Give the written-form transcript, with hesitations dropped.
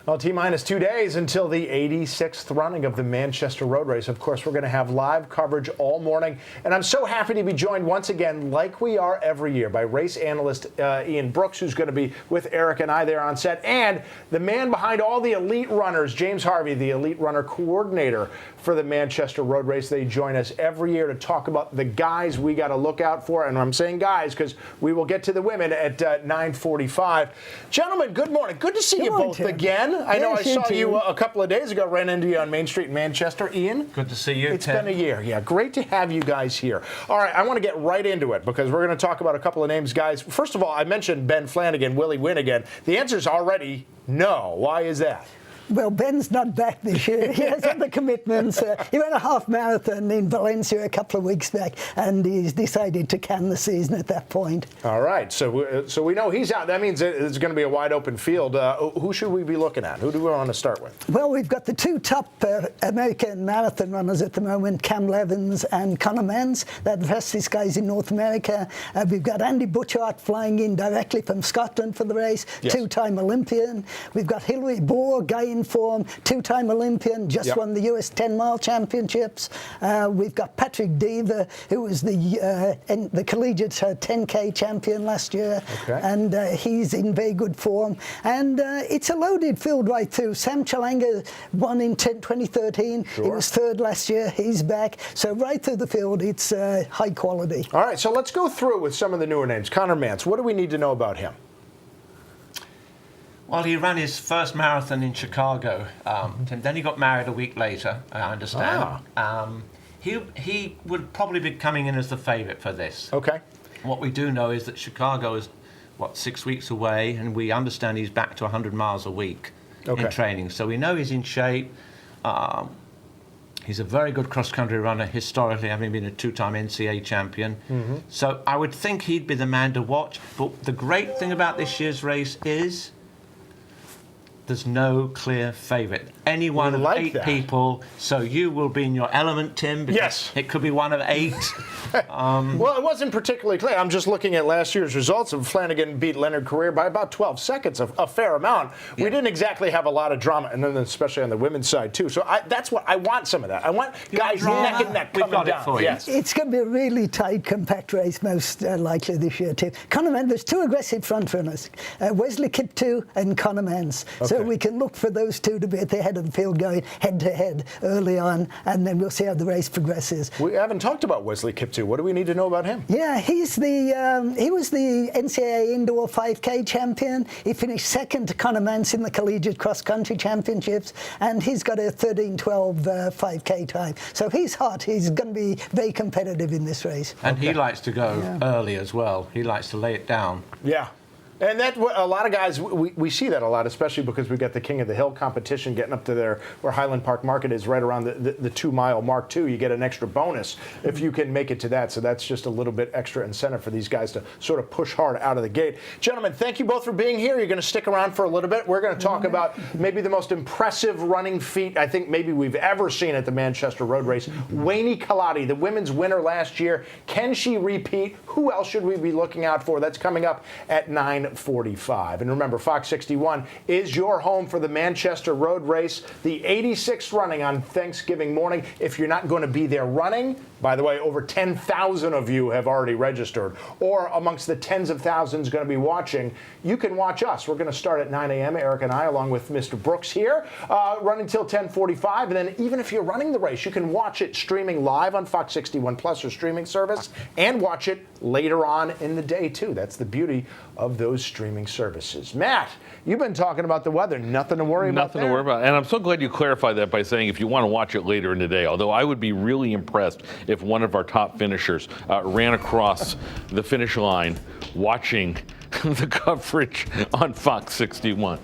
Well, T-minus 2 days until the 86th running of the Manchester Road Race. Of course, we're going to have live coverage all morning. And I'm so happy to be joined once again, like we are every year, by race analyst Ian Brooks, who's going to be with Eric and I there on set, and the man behind all the elite runners, James Harvey, the elite runner coordinator for the Manchester Road Race. They join us every year to talk about the guys we got to look out for. And I'm saying guys because we will get to the women at 9:45. Gentlemen, good morning. Good to see you both again. I know I saw you a couple of days ago, ran into you on Main Street in Manchester. Ian? Good to see you, It's been a year. Yeah, great to have you guys here. All right, I want to get right into it because we're going to talk about a couple of names, guys. First of all, I mentioned Ben Flanagan. Will he win again? The answer is already no. Why is that? Well, Ben's not back this year. He has other commitments. He ran a half marathon in Valencia a couple of weeks back, and he's decided to can the season at that point. All right, so we know he's out. That means it's going to be a wide open field. Who should we be looking at? Who do we want to start with? Well, we've got the two top American marathon runners at the moment, Cam Levins and Conor Mans. They're the fastest guys in North America. We've got Andy Butchart flying in directly from Scotland for the race, two-time Olympian. We've got Hilary Bohr, guy in form, two-time Olympian, just won the US 10-mile championships. We've got Patrick Dever, who was the collegiate 10K champion last year, and he's in very good form. And it's a loaded field right through. Sam Chalanga won in 2013. He was third last year. He's back. So right through the field, it's high quality. All right, so let's go through with some of the newer names. Conor Mans, what do we need to know about him? Well, he ran his first marathon in Chicago. And then he got married a week later, I understand. He would probably be coming in as the favourite for this. Okay. What we do know is that Chicago is, 6 weeks away, and we understand he's back to 100 miles a week in training. So we know he's in shape. He's a very good cross-country runner, historically, having been a two-time NCAA champion. So I would think he'd be the man to watch. But the great thing about this year's race is there's no clear favourite. Any one of 8 people, so you will be in your element, Tim, because it could be one of 8. Well, it wasn't particularly clear. I'm just looking at last year's results, and Flanagan beat Leonard Career by about 12 seconds, a fair amount. We didn't exactly have a lot of drama, and then especially on the women's side, too. So that's what I want, some of that. I want guys neck and neck coming down. For you. It's going to be a really tight, compact race, most likely this year, too. Conor Mans, there's 2 aggressive front runners, Wesley Kiptoo and Conor Mans. So we can look for those 2 to be at the head of the field going head-to-head early on, and then we'll see how the race progresses. We haven't talked about Wesley Kiptoo. What do we need to know about him? Yeah, he was the NCAA Indoor 5K champion. He finished second to Conor Mans in the Collegiate Cross Country Championships, and he's got a 13:12 5K time. So he's hot. He's going to be very competitive in this race. And he likes to go early as well. He likes to lay it down. Yeah. And that a lot of guys, we see that a lot, especially because we got the King of the Hill competition getting up to there where Highland Park Market is right around the 2-mile mark, too. You get an extra bonus if you can make it to that. So that's just a little bit extra incentive for these guys to sort of push hard out of the gate. Gentlemen, thank you both for being here. You're going to stick around for a little bit. We're going to talk about maybe the most impressive running feat I think maybe we've ever seen at the Manchester Road Race. Wayne Kaladi, the women's winner last year. Can she repeat? Who else should we be looking out for? That's coming up at 9:45. And remember, Fox 61 is your home for the Manchester Road Race, the 86th running on Thanksgiving morning. If you're not going to be there running, by the way, over 10,000 of you have already registered, or amongst the tens of thousands going to be watching, you can watch us. We're going to start at 9 a.m., Eric and I, along with Mr. Brooks here, run until 10:45. And then even if you're running the race, you can watch it streaming live on Fox 61 Plus or streaming service, and watch it later on in the day, too. That's the beauty of those streaming services. Matt, you've been talking about the weather. Nothing to worry about there. Nothing to worry about. And I'm so glad you clarified that by saying if you want to watch it later in the day, although I would be really impressed if one of our top finishers ran across the finish line watching the coverage on Fox 61.